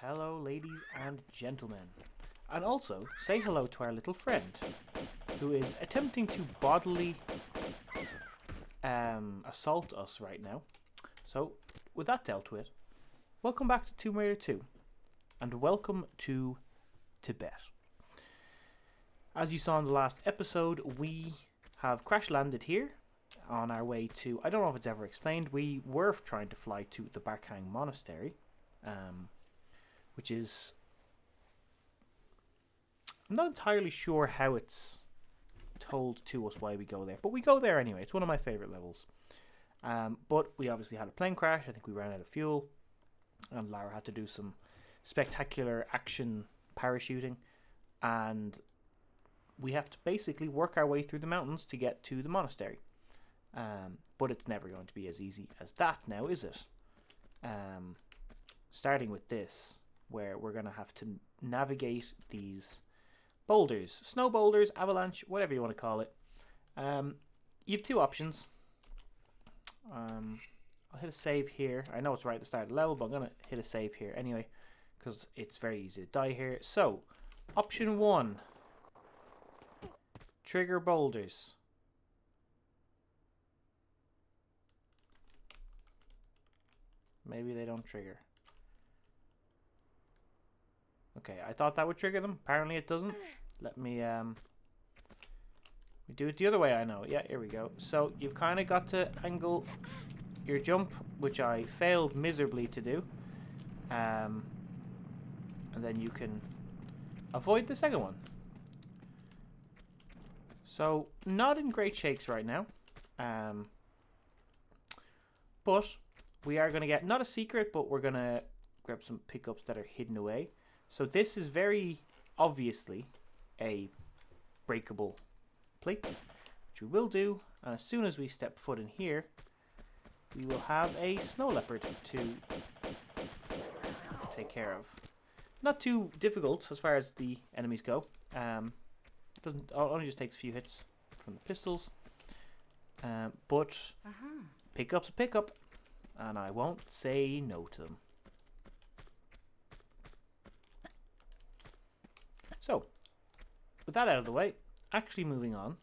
Hello, ladies and gentlemen. And also, say hello to our little friend, who is attempting to bodily assault us right now. So, with that dealt with, welcome back to Tomb Raider 2, and welcome to Tibet. As you saw in the last episode, we have crash landed here on our way to, I don't know if it's ever explained, we were trying to fly to the Barkhang Monastery, which is, I'm not entirely sure how it's told to us why we go there, but we go there anyway. It's one of my favourite levels. But we obviously had a plane crash. I think we ran out of fuel, and Lara had to do some spectacular action parachuting, and we have to basically work our way through the mountains to get to the monastery. But it's never going to be as easy as that now, is it? Starting with this, where we're going to have to navigate these boulders, snow boulders, avalanche, whatever you want to call it. You have two options. I'll hit a save here. I know it's right at the start of the level, but I'm going to hit a save here anyway, because it's very easy to die here. So, option 1, trigger boulders. Maybe they don't trigger. Okay, I thought that would trigger them. Apparently it doesn't. Let me, we do it the other way, I know. Yeah, here we go. So, you've kind of got to angle your jump, which I failed miserably to do. And then you can avoid the second one. So, not in great shakes right now. But we are going to get, not a secret, but we're going to grab some pickups that are hidden away. So this is very obviously a breakable plate, which we will do. And as soon as we step foot in here, we will have a snow leopard to take care of. Not too difficult as far as the enemies go. Only just takes a few hits from the pistols. But pickup's a pickup, and I won't say no to them. So, with that out of the way, actually moving on.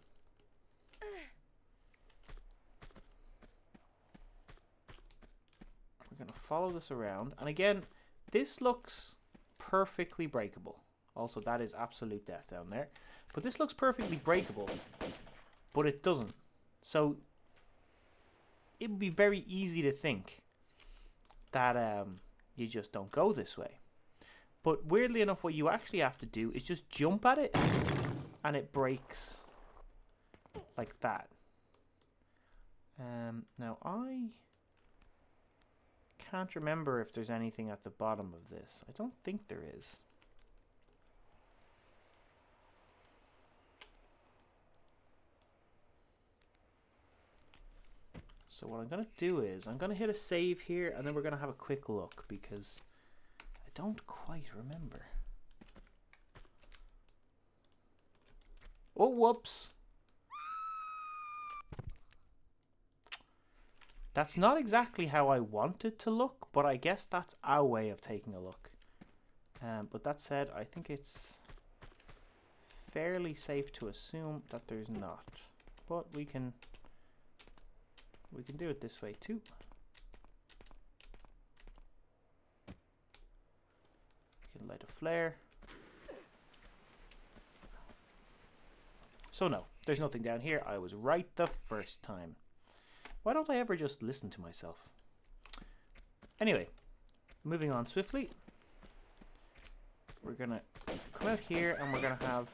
We're going to follow this around. And again, this looks perfectly breakable. Also, that is absolute death down there. But this looks perfectly breakable, but it doesn't. So, it would be very easy to think that you just don't go this way. But weirdly enough, what you actually have to do is just jump at it, and it breaks like that. Now, I can't remember if there's anything at the bottom of this. I don't think there is. So what I'm going to do is, I'm going to hit a save here, and then we're going to have a quick look, because I don't quite remember. Oh, whoops. That's not exactly how I want it to look, but I guess that's our way of taking a look. But that said, I think it's fairly safe to assume that there's not. But we can do it this way too. We can light a flare. So no, there's nothing down here. I was right the first time. Why don't I ever just listen to myself? Anyway, moving on swiftly. We're gonna come out here and we're gonna have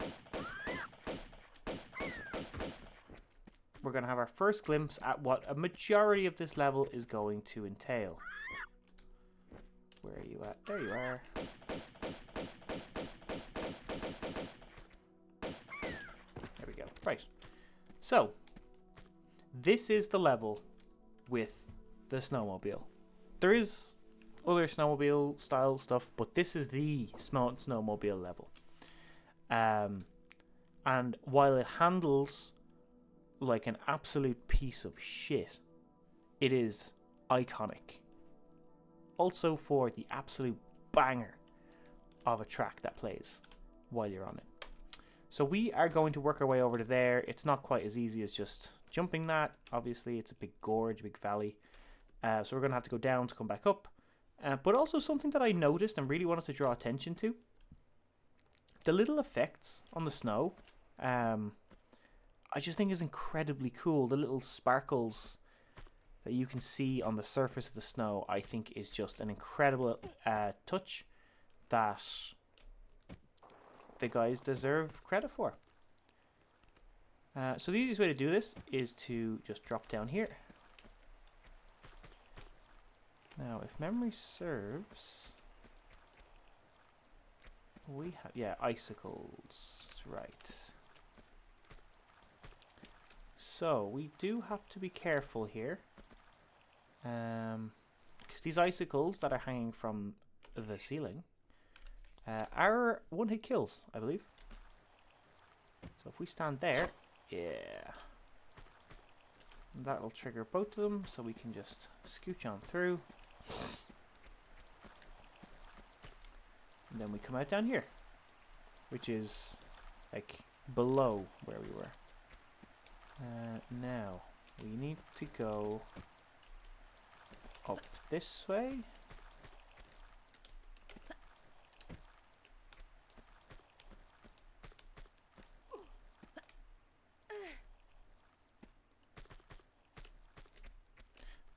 our first glimpse at what a majority of this level is going to entail. Where are you at? There you are. There we go. Right. So, this is the level with the snowmobile. There is other snowmobile style stuff, but this is the snowmobile level. And while it handles like an absolute piece of shit, it is iconic. Also for the absolute banger of a track that plays while you're on it. So we are going to work our way over to there. It's not quite as easy as just jumping that. Obviously, it's a big gorge, big valley. So we're going to have to go down to come back up. But also something that I noticed and really wanted to draw attention to. The little effects on the snow, I just think is incredibly cool. The little sparkles that you can see on the surface of the snow, I think is just an incredible touch that the guys deserve credit for. So the easiest way to do this is to just drop down here. Now, if memory serves, we have, yeah, icicles, right. So, we do have to be careful here. Because these icicles that are hanging from the ceiling are one-hit kills, I believe. So if we stand there, yeah. That will trigger both of them, so we can just scooch on through. And then we come out down here, which is like below where we were. Now we need to go up this way.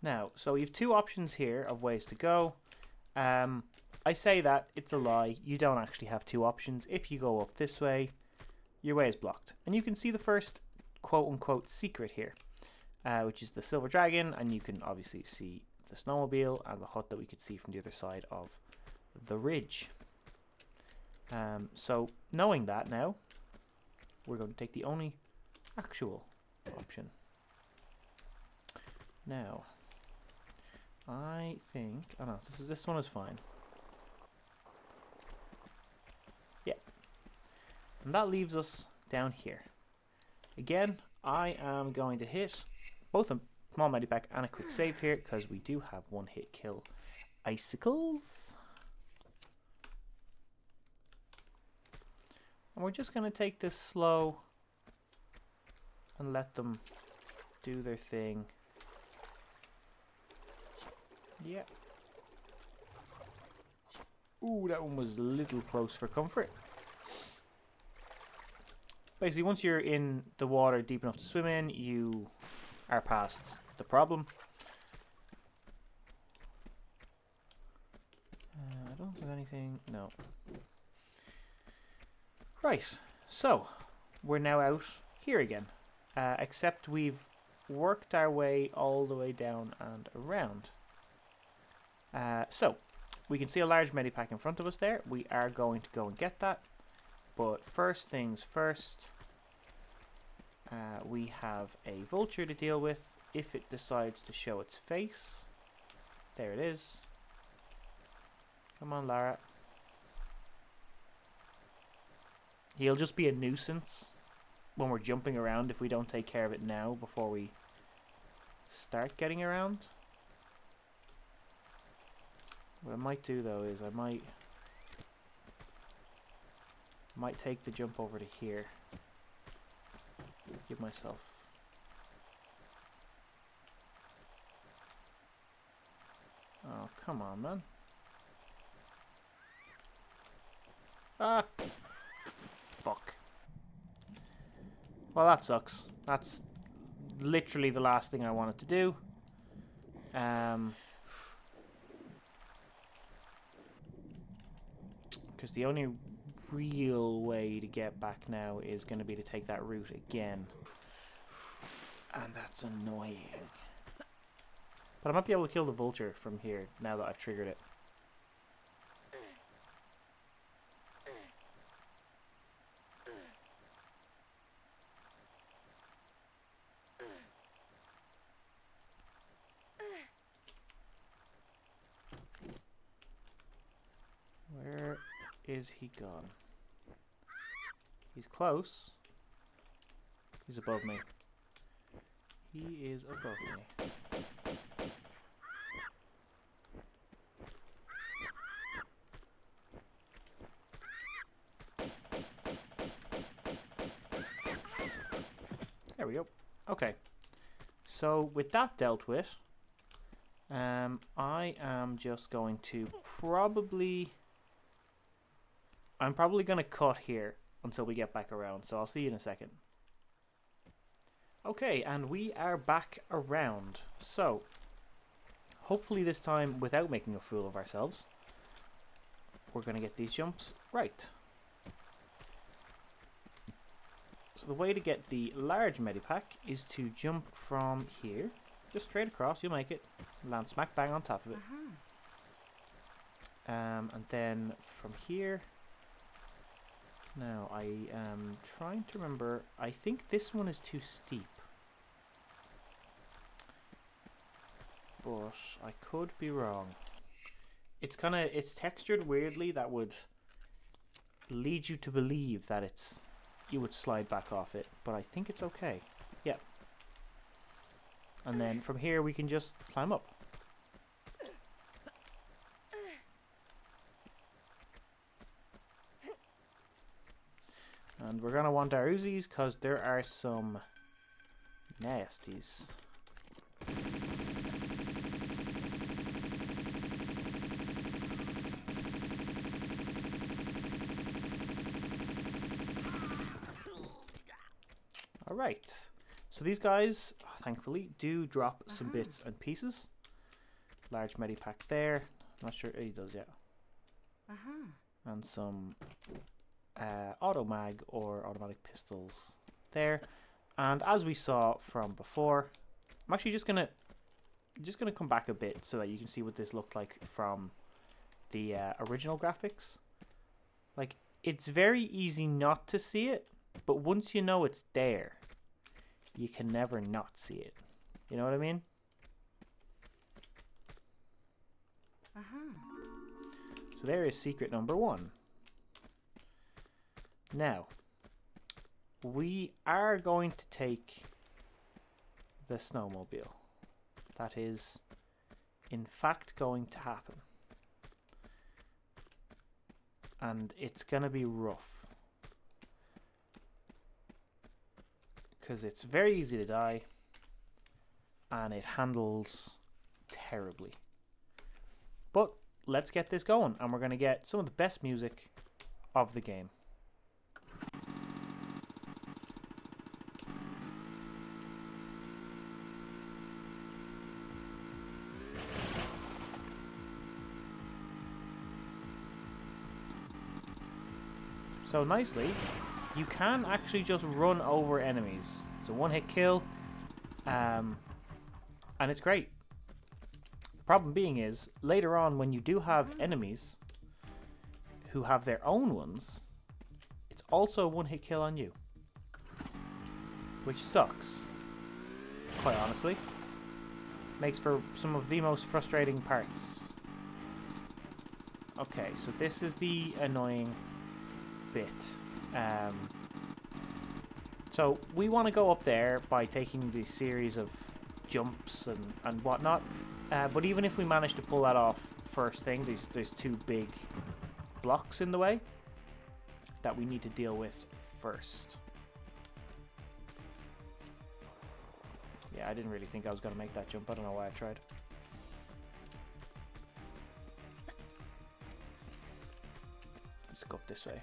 Now, so we have two options here of ways to go. I say that, it's a lie. You don't actually have two options. If you go up this way, your way is blocked. And you can see the first quote-unquote secret here, which is the silver dragon, and you can obviously see the snowmobile and the hut that we could see from the other side of the ridge. So, knowing that now, we're going to take the only actual option. Now, I think... oh no, this one is fine. Yeah. And that leaves us down here. Again, I am going to hit both a small medipack and a quick save here, because we do have one-hit kill icicles. And we're just going to take this slow and let them do their thing. Yeah. Ooh, that one was a little close for comfort. Basically, once you're in the water deep enough to swim in, you are past the problem. I don't think there's anything... no. Right, so we're now out here again. Except we've worked our way all the way down and around. So, we can see a large medipack in front of us there. We are going to go and get that. But first things first, we have a vulture to deal with if it decides to show its face. There it is. Come on, Lara. He'll just be a nuisance when we're jumping around if we don't take care of it now before we start getting around. What I might do though is I might take the jump over to here. Give myself oh, come on, man. Ah, fuck. Well, that sucks. That's literally the last thing I wanted to do. Because the only real way to get back now is going to be to take that route again. And that's annoying. But I might be able to kill the vulture from here now that I've triggered it. Where is he gone? He's close. He's above me. He is above me. Okay. So with that dealt with, I am just going to I'm probably going to cut here until we get back around. So I'll see you in a second. Okay, and we are back around. So, hopefully this time without making a fool of ourselves, we're going to get these jumps right. So the way to get the large medipack is to jump from here, just straight across, you'll make it, land smack bang on top of it. And then from here, now I am trying to remember, I think this one is too steep. But I could be wrong. It's textured weirdly that would lead you to believe that you would slide back off it, but I think it's okay. Yeah. And then from here we can just climb up. And we're gonna want our Uzis because there are some nasties. Alright, so these guys, thankfully, do drop some bits and pieces. Large medipack there. Not sure he does yet. And some auto mag or automatic pistols there. And as we saw from before, I'm actually just gonna come back a bit so that you can see what this looked like from the original graphics. Like, it's very easy not to see it, but once you know it's there, you can never not see it. You know what I mean? So there is secret number 1. Now, we are going to take the snowmobile. That is, in fact, going to happen. And it's going to be rough. Because it's very easy to die. And it handles terribly. But let's get this going. And we're going to get some of the best music of the game. So nicely, you can actually just run over enemies. It's a one-hit kill, and it's great. The problem being is, later on when you do have enemies who have their own ones, it's also a one-hit kill on you. Which sucks, quite honestly. Makes for some of the most frustrating parts. Okay, so this is the annoying bit. So we want to go up there by taking the series of jumps and whatnot, but even if we manage to pull that off first thing, there's 2 big blocks in the way that we need to deal with first. Yeah, I didn't really think I was going to make that jump. I don't know why I tried. Let's go up this way.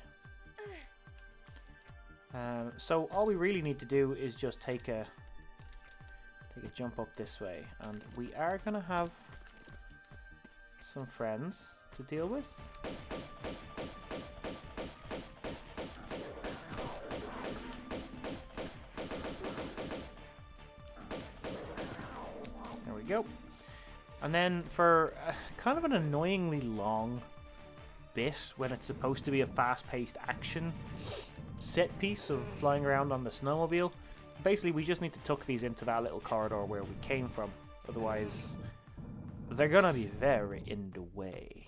So all we really need to do is just take a jump up this way, and we are gonna have some friends to deal with. There we go. And then for kind of an annoyingly long bit when it's supposed to be a fast-paced action set piece of flying around on the snowmobile, basically we just need to tuck these into that little corridor where we came from, otherwise they're gonna be very in the way.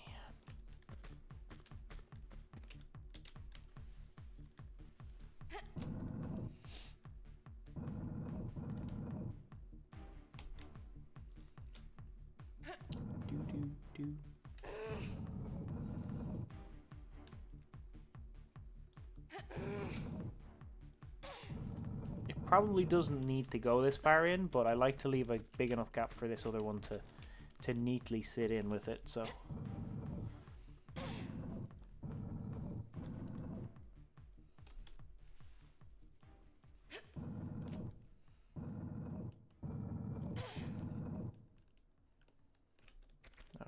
probably doesn't need to go this far in, but I like to leave a big enough gap for this other one to neatly sit in with it, so...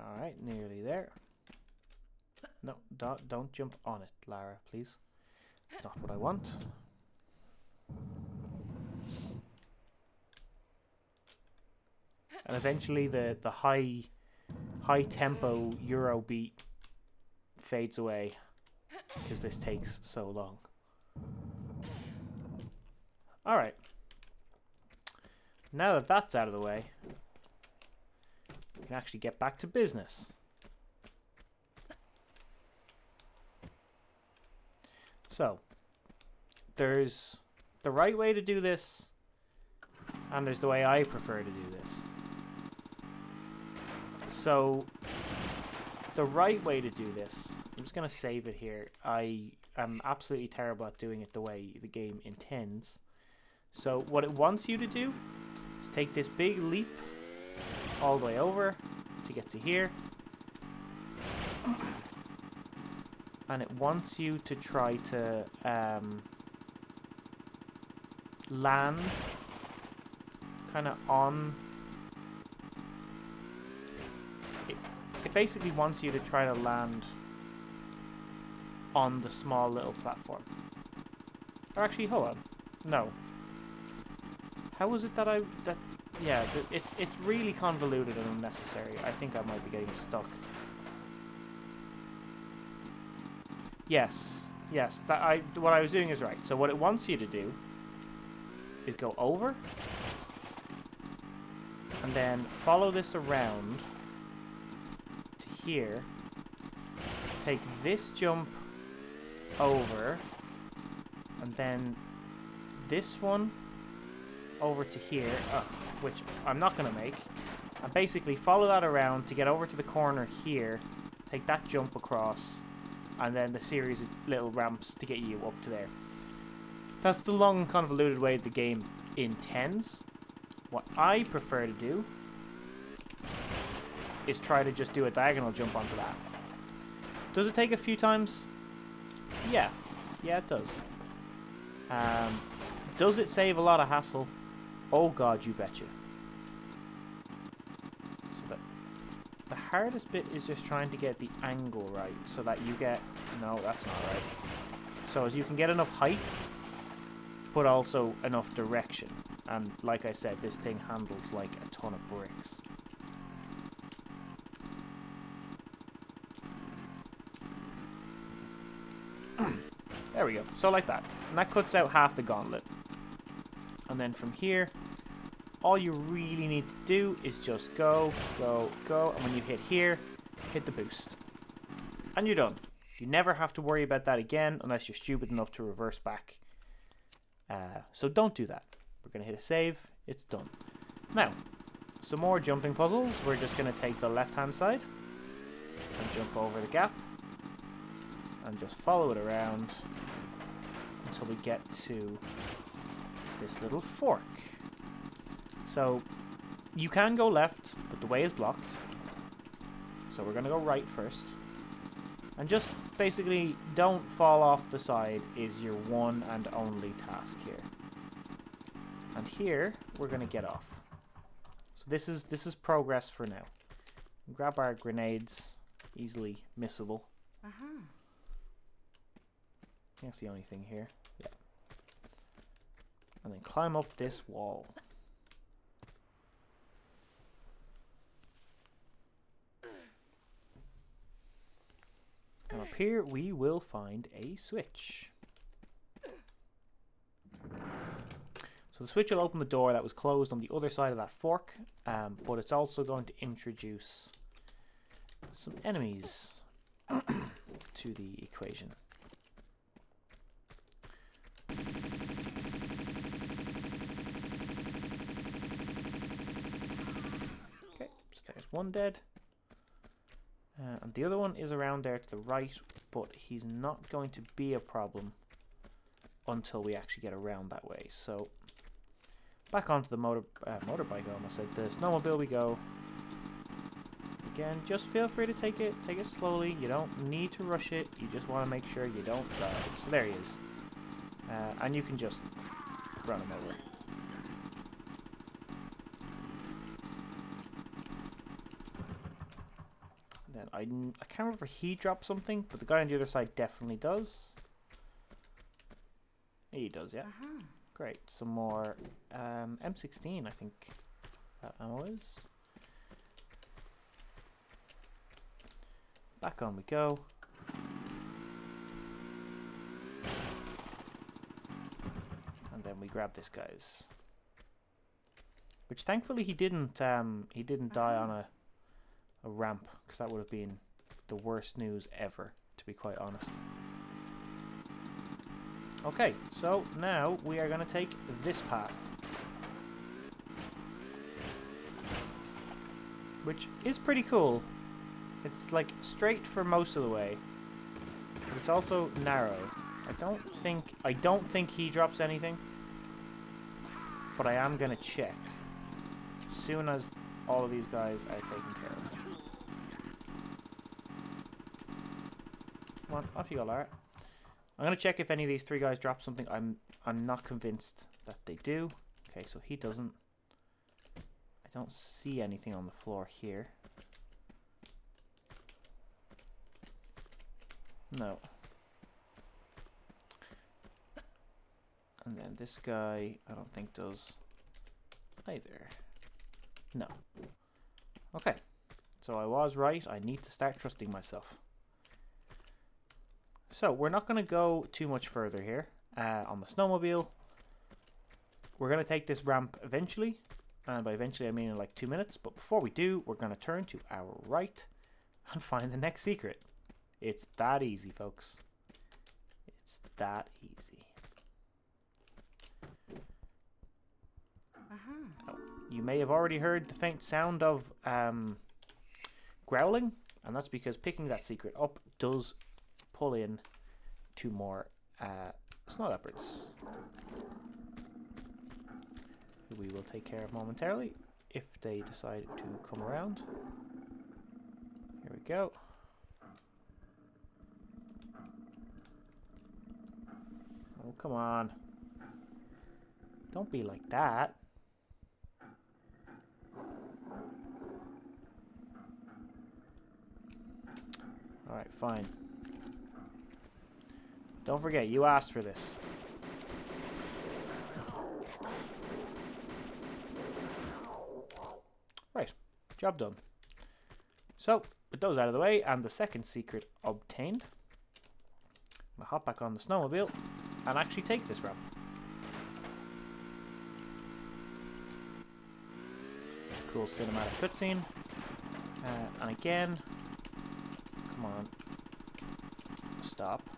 Alright, nearly there. No, don't jump on it, Lara, please. It's not what I want. And eventually the high tempo Euro beat fades away because this takes so long. Alright. Now that that's out of the way, we can actually get back to business. So, there's the right way to do this, and there's the way I prefer to do this. So, the right way to do this, I'm just going to save it here. I am absolutely terrible at doing it the way the game intends. So, what it wants you to do is take this big leap all the way over to get to here. And it wants you to try to land kind of on... It basically wants you to try to land on the small little platform. Or actually, hold on. No. How was it that yeah, it's really convoluted and unnecessary. I think I might be getting stuck. Yes, what I was doing is right. So what it wants you to do is go over and then follow this around to here. Take this jump over and then this one over to here, which I'm not going to make. And basically follow that around to get over to the corner here. Take that jump across. And then the series of little ramps to get you up to there. That's the long, convoluted way the game intends. What I prefer to do is try to just do a diagonal jump onto that. Does it take a few times? Yeah. Yeah, it does. Does it save a lot of hassle? Oh god, you betcha. The hardest bit is just trying to get the angle right so that you get... No, that's not right. So as you can get enough height, but also enough direction. And like I said, this thing handles like a ton of bricks. There we go. So like that. And that cuts out half the gauntlet. And then from here... all you really need to do is just go, go, go, and when you hit here, hit the boost. And you're done. You never have to worry about that again unless you're stupid enough to reverse back. So don't do that. We're going to hit a save. It's done. Now, some more jumping puzzles. We're just going to take the left-hand side and jump over the gap. And just follow it around until we get to this little fork. So, you can go left, but the way is blocked. So we're going to go right first. And just basically don't fall off the side is your one and only task here. And here, we're going to get off. So this is progress for now. Grab our grenades, easily missable. That's the only thing here. Yeah. And then climb up this wall. And up here we will find a switch. So the switch will open the door that was closed on the other side of that fork, but it's also going to introduce some enemies to the equation. Okay, so there's one dead. And the other one is around there to the right, but he's not going to be a problem until we actually get around that way. So Back onto the motorbike, I almost said. The snowmobile we go. Again, just feel free to take it slowly. You don't need to rush it. You just want to make sure you don't die. So there he is. And you can just run him over. Then I can't remember if he dropped something, but the guy on the other side definitely does. He does, yeah. Great. Some more M16, I think that ammo is. Back on we go. And then we grab this guy's. Which thankfully he didn't die on a ramp, because that would have been the worst news ever, to be quite honest. Okay, so now we are going to take this path, which is pretty cool. It's like straight for most of the way, but it's also narrow. I don't think he drops anything, but I am going to check as soon as all of these guys are taken care of. Come on, off you go, Lara. I'm going to check if any of these three guys drop something. I'm not convinced that they do. Okay, so he doesn't. I don't see anything on the floor here. No. And then this guy, I don't think does either. No. Okay. So I was right. I need to start trusting myself. So we're not going to go too much further here on the snowmobile. We're going to take this ramp eventually. And by eventually I mean in like 2 minutes. But before we do, we're going to turn to our right and find the next secret. It's that easy, folks. It's that easy. Oh, you may have already heard the faint sound of growling. And that's because picking that secret up does pull in 2 more snow leopards, who we will take care of momentarily if they decide to come around. Here we go. Oh, come on. Don't be like that. Alright, fine. Don't forget, you asked for this. Right, job done. So, with those out of the way, and the second secret obtained, I'm going to hop back on the snowmobile and actually take this ramp. Cool cinematic cutscene. And again, come on, stop.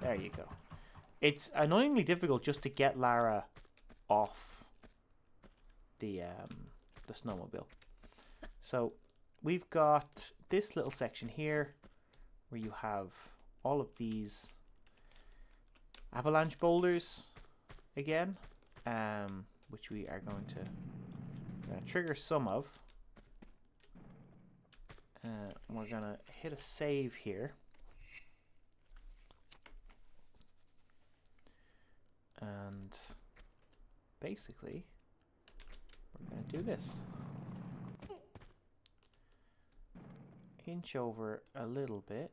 There you go. It's annoyingly difficult just to get Lara off the snowmobile. So we've got this little section here where you have all of these avalanche boulders again, which we are going to trigger some of. We're going to hit a save here. And basically, we're going to do this. Inch over a little bit.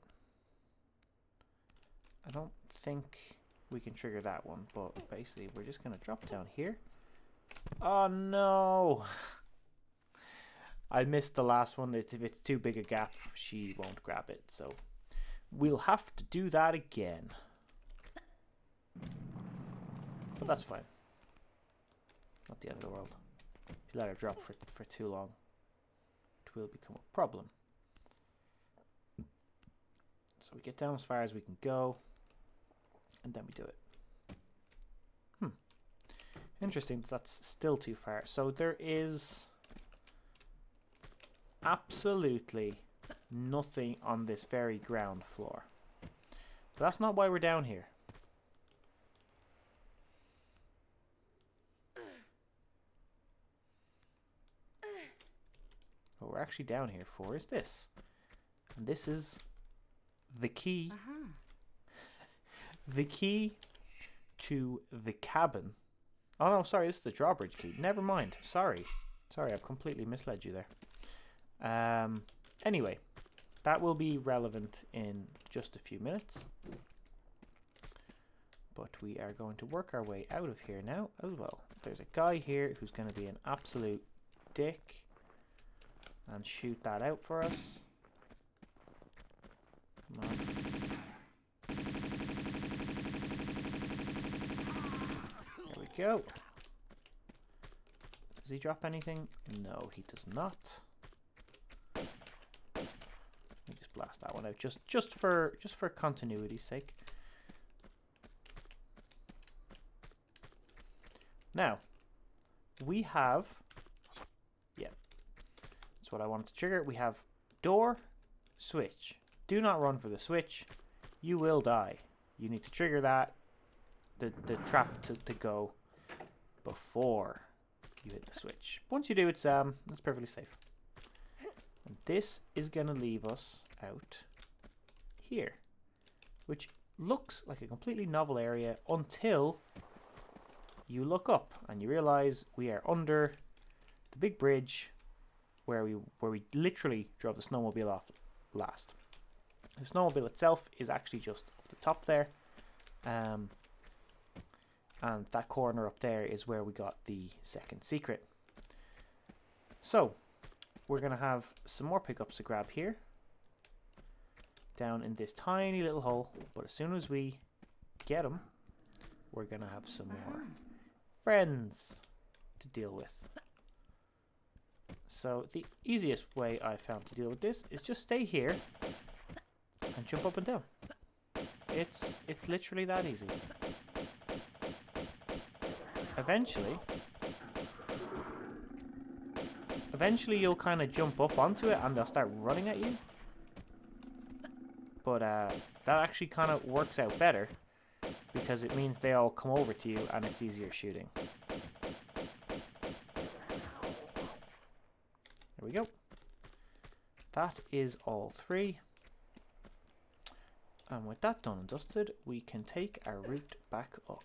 I don't think we can trigger that one, but basically we're just going to drop down here. Oh no! I missed the last one. If it's too big a gap, she won't grab it. So we'll have to do that again. But that's fine. Not the end of the world. If you let her drop for too long, it will become a problem. So we get down as far as we can go, and then we do it. Interesting that that's still too far. So there is absolutely nothing on this very ground floor. But that's not why we're down here. what we're actually down here for is this. And this is the key. The key to the cabin. Oh no, sorry, this is the drawbridge key. Never mind. Sorry, I've completely misled you there. Anyway, that will be relevant in just a few minutes. But we are going to work our way out of here now as well. There's a guy here who's going to be an absolute dick and shoot that out for us. Come on. There we go. Does he drop anything? No, he does not. Let me just blast that one out just for continuity's sake. Now, we have, yeah, that's what I wanted to trigger. We have door, switch. Do not run for the switch. You will die. You need to trigger that, the trap to go before you hit the switch. Once you do, it's perfectly safe. And this is going to leave us out here, which looks like a completely novel area until you look up and you realize we are under the big bridge where we literally drove the snowmobile off last. The snowmobile itself is actually just up the top there, and that corner up there is where we got the second secret. So we're gonna have some more pickups to grab here down in this tiny little hole, but as soon as we get them, we're gonna have some more friends to deal with. So the easiest way I found to deal with this is just stay here and jump up and down. It's literally that easy. Eventually you'll kind of jump up onto it and they'll start running at you. But that actually kind of works out better, because it means they all come over to you and it's easier shooting. There we go. That is all three. And with that done and dusted, we can take our route back up.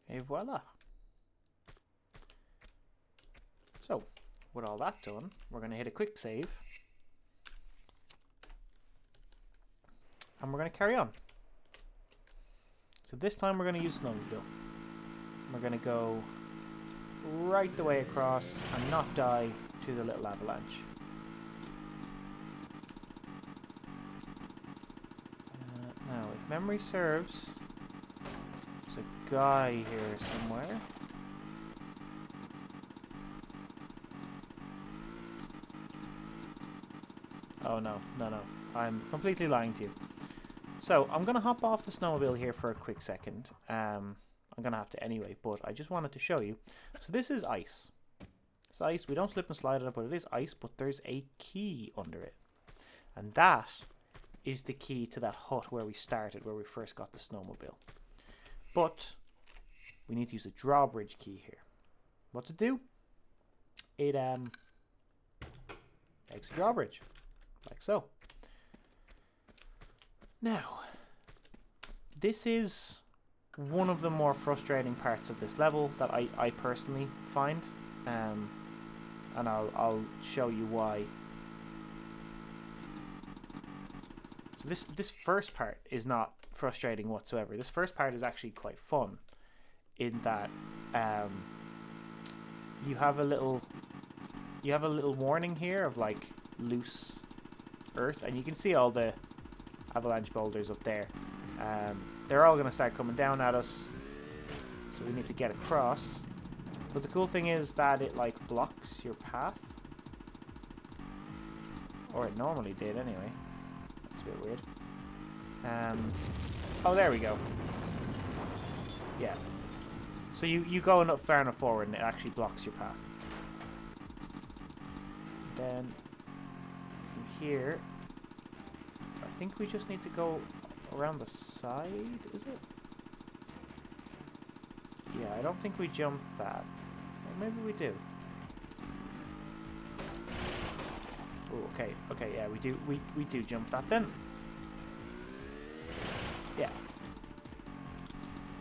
Et voila. So, with all that done, we're going to hit a quick save. And we're going to carry on. So this time we're going to use snowmobile. We're going to go right the way across and not die to the little avalanche. Now, if memory serves, there's a guy here somewhere. Oh no, I'm completely lying to you. So I'm gonna hop off the snowmobile here for a quick second. I'm gonna have to anyway, but I just wanted to show you. So this is ice. It's ice. We don't slip and slide on it, but it is ice. But there's a key under it, and that is the key to that hut where we started, where we first got the snowmobile. But we need to use a drawbridge key here. What to do? It makes a drawbridge, like so. Now, this is one of the more frustrating parts of this level that I personally find, and I'll show you why. So this first part is not frustrating whatsoever. This first part is actually quite fun, in that you have a little warning here of like loose earth, and you can see all the avalanche boulders up there. They're all going to start coming down at us, so we need to get across. But the cool thing is that it like blocks your path, or it normally did anyway. That's a bit weird. Oh, there we go. Yeah. So you go enough far enough forward and it actually blocks your path. Then from here, I think we just need to go around the side, is it? Yeah, I don't think we jumped that. Or maybe we do. Oh, okay, okay, yeah, we do jump that then. Yeah.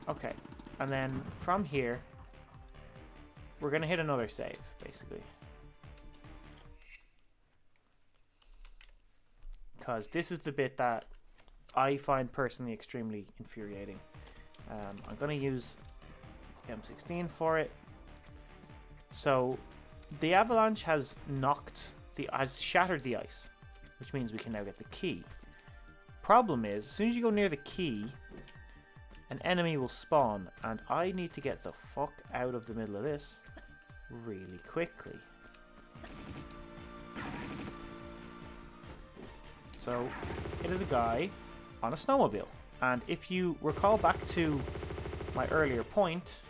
Okay, and then from here, we're gonna hit another save, basically. Because this is the bit that I find personally extremely infuriating. I'm gonna use M16 for it. So the avalanche has shattered the ice, which means we can now get the key. Problem is, as soon as you go near the key, an enemy will spawn, and I need to get the fuck out of the middle of this really quickly. So it is a guy on a snowmobile, and if you recall back to my earlier point,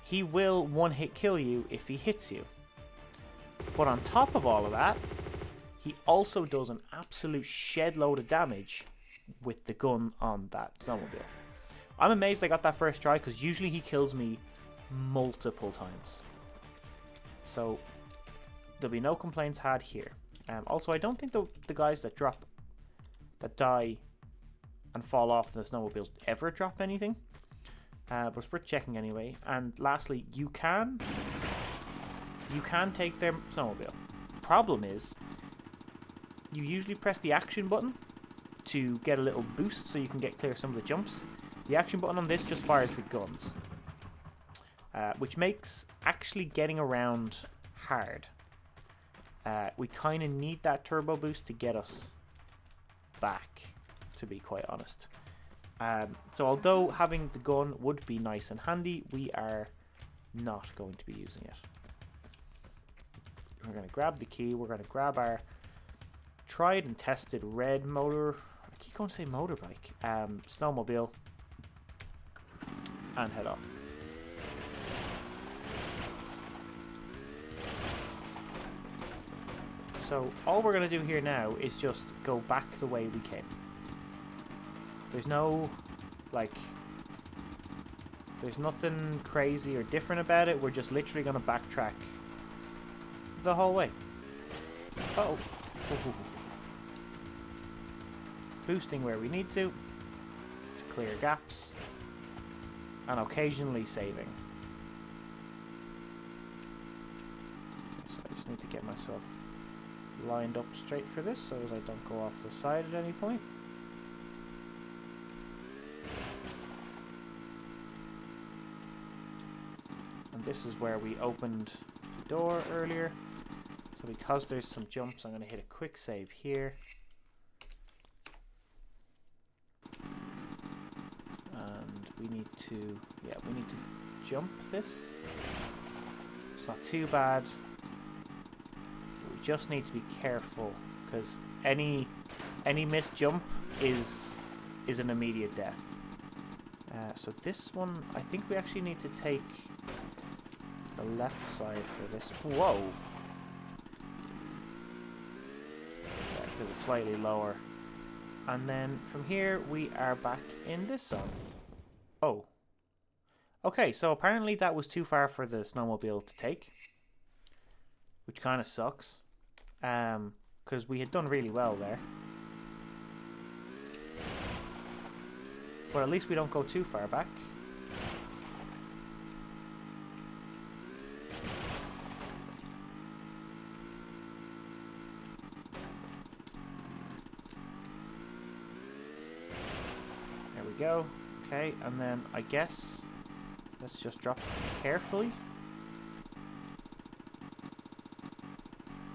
he will one-hit kill you if he hits you. But on top of all of that, he also does an absolute shed load of damage with the gun on that snowmobile. I'm amazed I got that first try, because usually he kills me multiple times. So there'll be no complaints had here. Also, I don't think the guys that die and fall off the snowmobiles ever drop anything. But it's worth checking anyway. And lastly, you can take their snowmobile. Problem is, you usually press the action button to get a little boost so you can get clear some of the jumps. The action button on this just fires the guns, which makes actually getting around hard. We kind of need that turbo boost to get us back, to be quite honest. So although having the gun would be nice and handy, we are not going to be using it. We're going to grab the key. We're going to grab our tried and tested red motor. I keep going to say motorbike. Snowmobile. And head off. So all we're going to do here now is just go back the way we came. There's no, there's nothing crazy or different about it. We're just literally going to backtrack the whole way. Uh-oh. Ooh. Boosting where we need to clear gaps, and occasionally saving. Okay, so I just need to get myself lined up straight for this so as I don't go off the side at any point. And this is where we opened the door earlier. So because there's some jumps, I'm going to hit a quick save here. And we need to jump this. It's not too bad. We just need to be careful, because any missed jump is an immediate death. So this one, I think we actually need to take the left side for this. Whoa! Because it's slightly lower. And then from here we are back in this zone. Oh. Okay, so apparently that was too far for the snowmobile to take, which kind of sucks. Because we had done really well there. But at least we don't go too far back. There we go. Okay, and then I guess let's just drop carefully.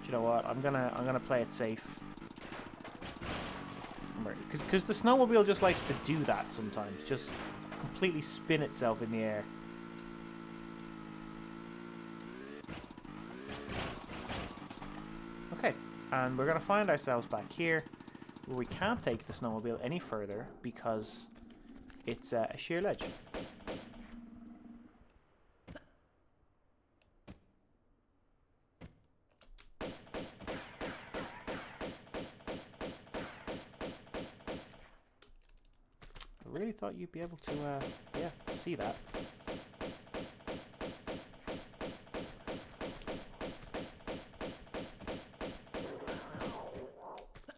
Do you know what? I'm gonna play it safe. Because the snowmobile just likes to do that sometimes. Just completely spin itself in the air. Okay, and we're going to find ourselves back here. where we can't take the snowmobile any further because it's a sheer ledge. I really thought you'd be able to, yeah, see that.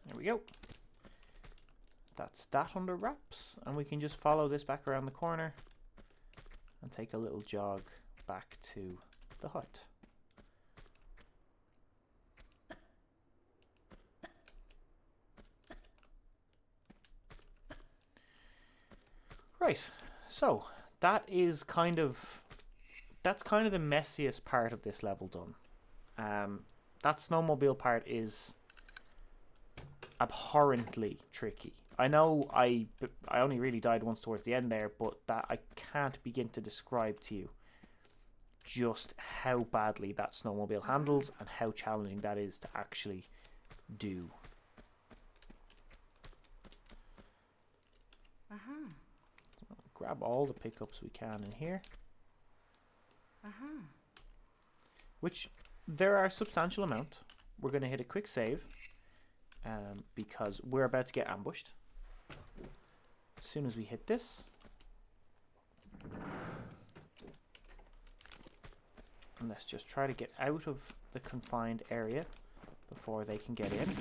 There we go. That's that under wraps, and we can just follow this back around the corner and take a little jog back to the hut. Right, so that's kind of the messiest part of this level done. That snowmobile part is abhorrently tricky. I know I only really died once towards the end there, but that I can't begin to describe to you just how badly that snowmobile handles and how challenging that is to actually do. Grab all the pickups we can in here. Which there are a substantial amount. We're going to hit a quick save because we're about to get ambushed. As soon as we hit this, and let's just try to get out of the confined area before they can get in.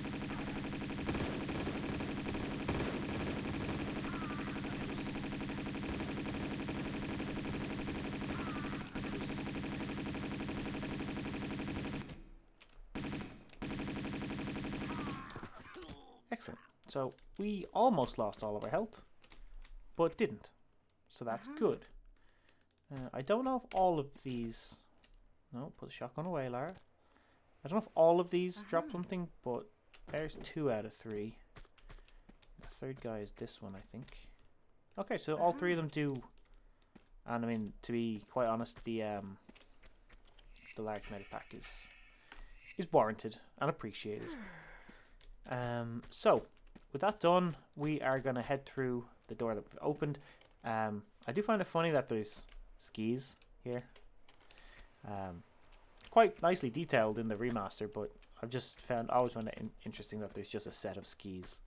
Excellent. So we almost lost all of our health, but didn't. So that's good. I don't know if all of these... No, put the shotgun away, Lara. I don't know if all of these drop something, but there's 2 out of 3. The third guy is this one, I think. Okay, so all 3 of them do. And I mean, to be quite honest, the large medipack is warranted and appreciated. So with that done, we are going to head through the door that we've opened. I do find it funny that there's skis here. Quite nicely detailed in the remaster, but I've just always found it interesting that there's just a set of skis.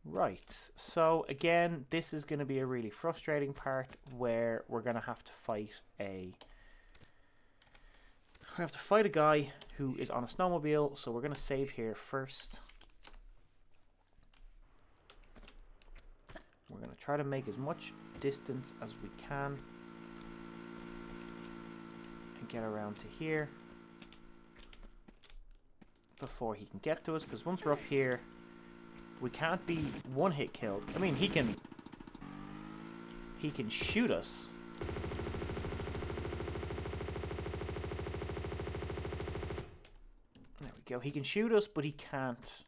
Right, so again, this is going to be a really frustrating part where we're going to have to fight a guy who is on a snowmobile, so we're going to save here first. We're going to try to make as much distance as we can and get around to here before he can get to us, because once we're up here, we can't be one hit killed. I mean, he can shoot us. There we go. He can shoot us, but he can't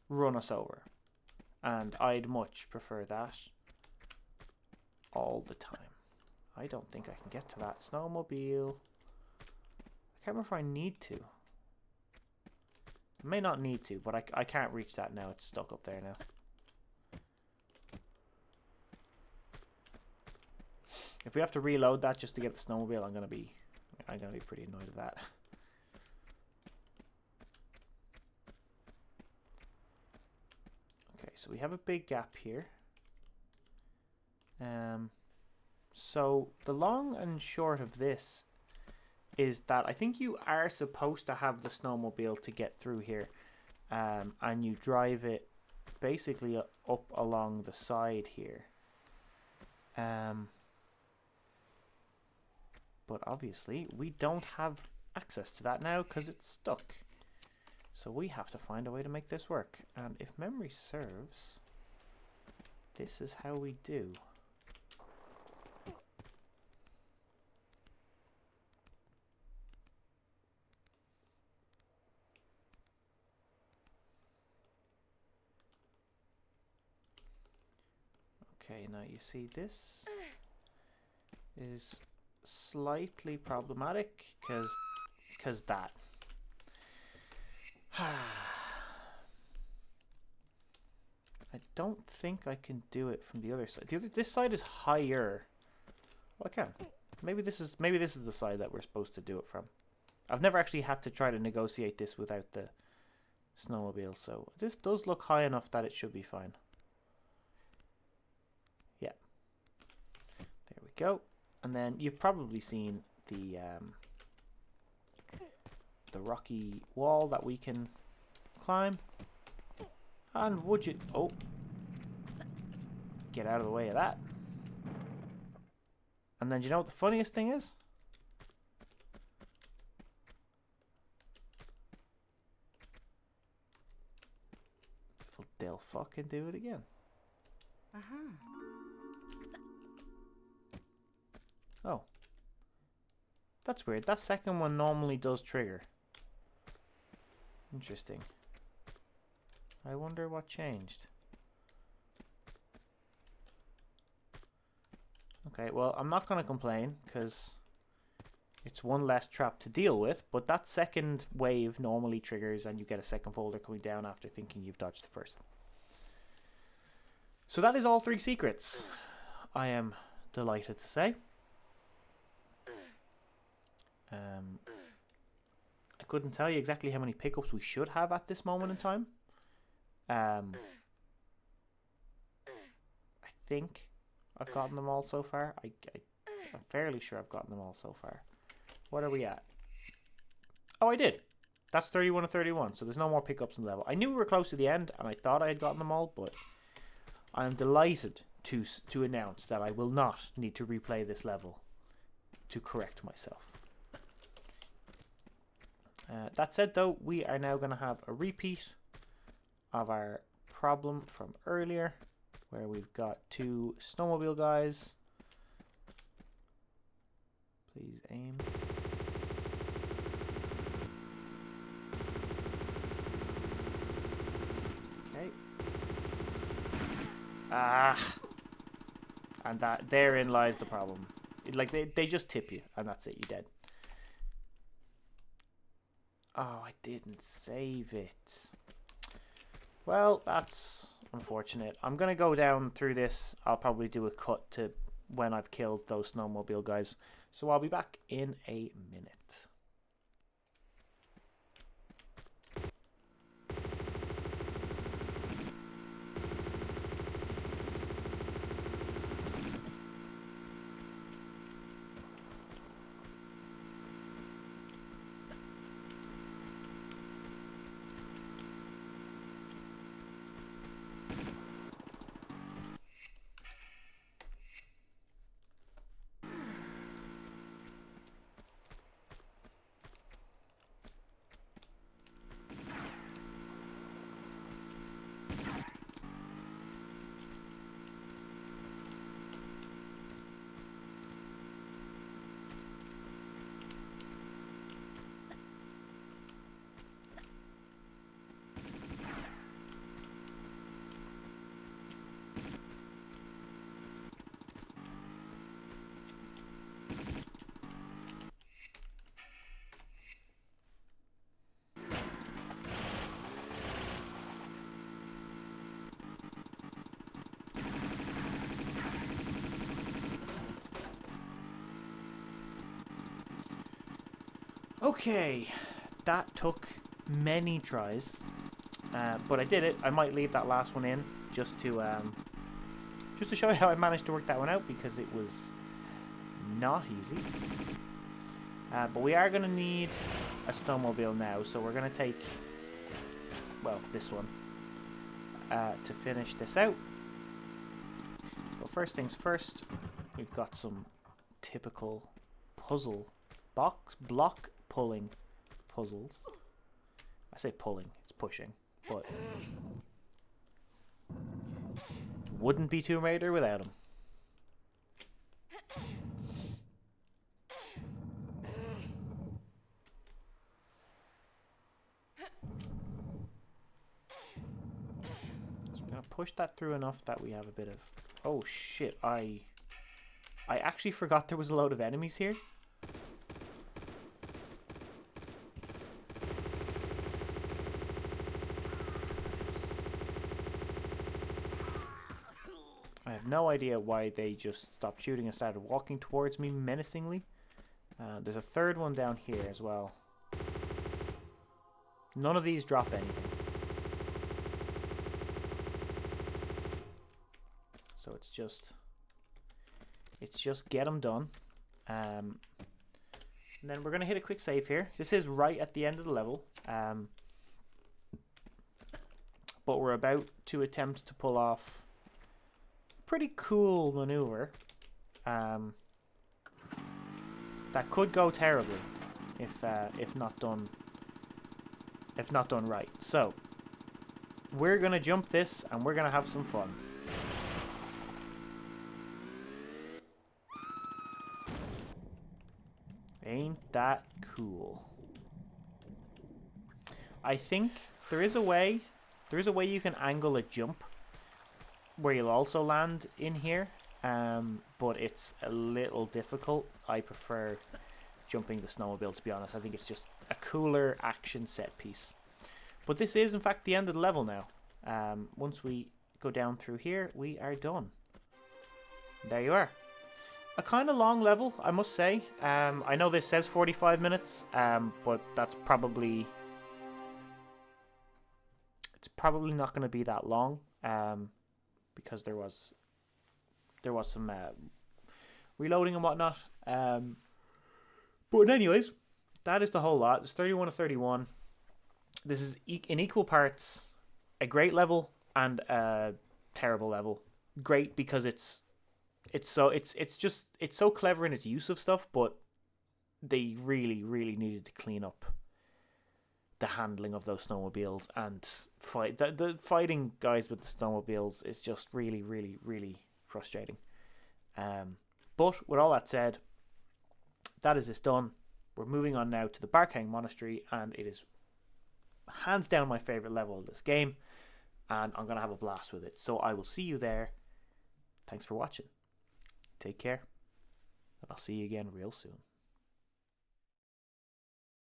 run us over. And I'd much prefer that all the time. I don't think I can get to that snowmobile. I can't remember if I need to. I may not need to, but I can't reach that now. It's stuck up there now. If we have to reload that just to get the snowmobile, I'm gonna be pretty annoyed at that. Okay, so we have a big gap here. So the long and short of this is that I think you are supposed to have the snowmobile to get through here, and you drive it basically up along the side here. But obviously we don't have access to that now because it's stuck. So we have to find a way to make this work. And if memory serves, this is how we do. Okay, now you see this is slightly problematic because that. I don't think I can do it from the other side. This side is higher. Oh, I can. Maybe this is the side that we're supposed to do it from. I've never actually had to try to negotiate this without the snowmobile, so this does look high enough that it should be fine. Yeah. There we go. And then you've probably seen the rocky wall that we can climb. And would you... Oh. Get out of the way of that. And then, do you know what the funniest thing is? They'll fucking do it again. Oh. That's weird. That second one normally does trigger. Interesting. I wonder what changed. Okay, well, I'm not going to complain because it's one less trap to deal with, but that second wave normally triggers and you get a second boulder coming down after thinking you've dodged the first. So that is all 3 secrets, I am delighted to say. I couldn't tell you exactly how many pickups we should have at this moment in time. I think I've gotten them all so far. I'm fairly sure I've gotten them all so far. What are we at? Oh, I did. That's 31 of 31, so there's no more pickups in the level. I knew we were close to the end, and I thought I had gotten them all, but I am delighted to announce that I will not need to replay this level to correct myself. That said, though, we are now going to have a repeat of our problem from earlier, where we've got 2 snowmobile guys. Please aim. Okay. And therein lies the problem. Like they just tip you, and that's it. You're dead. Oh, I didn't save it. Well, that's unfortunate. I'm going to go down through this. I'll probably do a cut to when I've killed those snowmobile guys. So I'll be back in a minute. Okay, that took many tries, but I did it. I might leave that last one in just to show you how I managed to work that one out, because it was not easy. But we are going to need a snowmobile now, so we're going to take, well, this one to finish this out. But first things first, we've got some typical puzzle block pulling puzzles. I say pulling, it's pushing, but wouldn't be Tomb Raider without him. So I'm gonna push that through enough that we have a bit of... Oh shit, I I actually forgot there was a load of enemies here. I have no idea why they just stopped shooting and started walking towards me menacingly. There's a third one down here as well. None of these drop anything. So it's just get them done. And then we're going to hit a quick save here. This is right at the end of the level. But we're about to attempt to pull off a pretty cool maneuver. That could go terribly if not done right. So we're going to jump this and we're going to have some fun. Ain't that cool? I think there is a way you can angle a jump where you'll also land in here, but it's a little difficult. I prefer jumping the snowmobile, to be honest. I think it's just a cooler action set piece. But this is in fact the end of the level now. Once we go down through here, we are done. There you are. A kind of long level, I must say. I know this says 45 minutes, but it's probably not going to be that long, because there was some reloading and whatnot. But anyways, that is the whole lot. It's 31 to 31. This is in equal parts a great level and a terrible level. Great because it's so clever in its use of stuff, but they really needed to clean up the handling of those snowmobiles and fight. The fighting guys with the snowmobiles is just really frustrating. But with all that said, that is this done. We're moving on now to the Barkhang Monastery, and it is hands down my favorite level of this game, and I'm gonna have a blast with it. So I will see you there. Thanks for watching. Take care, and I'll see you again real soon.